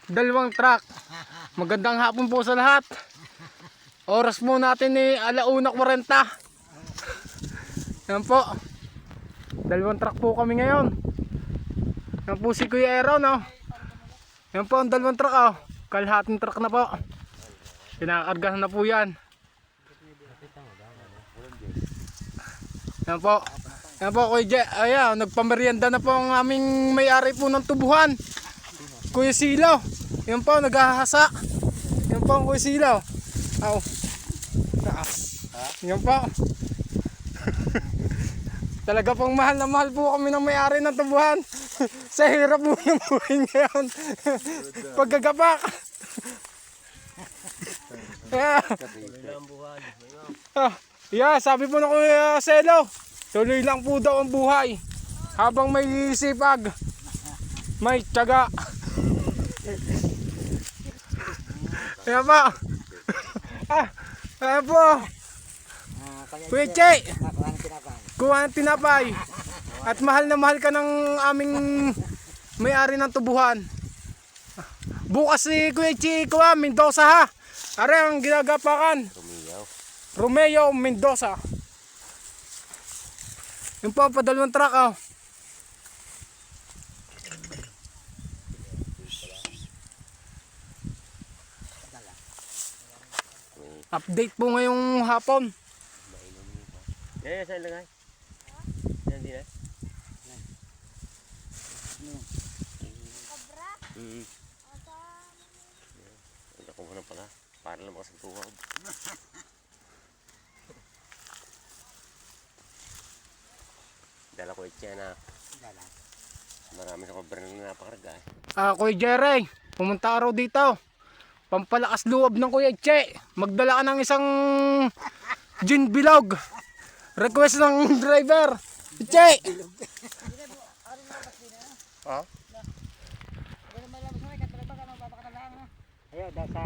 Dalawang truck. Magandang hapon po sa lahat. Oras mo natin ni 1:40. Yan po. Dalawang truck po kami ngayon. Yan po si Kuya Aaron, no? Yan po ang dalawang truck, oh. Kalahating truck na po. Pinakargahan na po yan. Yan po. Yan po, Kuya J. Ayan, nagpamerienda na po ang aming may-ari po ng tubuhan. Kuya Silaw. Yan po, naghahasa. Yan po ang Kuya Silaw. Aw. Yan po. Talaga pong mahal na mahal po kami ng may-ari ng tubuhan. Sa hirap po yung buhay ngayon. Paggagapak. Yeah, sabi po na Kuya Selo, tuloy lang po daw ang buhay. Habang may sipag, may tiyaga. Ayan po. Ayan po. Kuya Che, kuha ng tinapay. At mahal na mahal ka ng aming may-ari ng tubuhan. Bukas si Kuya Che, kuha, Mendoza ha. Are ang ginagapakan. Romeo Mendoza. Yung po, padalawang truck, oh. Update po ngayong hapon. Yan, saan lagay? Yan din eh. Cobra? Ito ko muna pala. Para lang makasantuhan. Dala ko itya na. Marami sa kobra na napakarga eh. Kuya Jerry, pumunta araw dito. Pampalakas loob ng Kuya Che. Magdala ka ng isang gin bilog. Request ng driver. Che! Ha? Ayaw, sa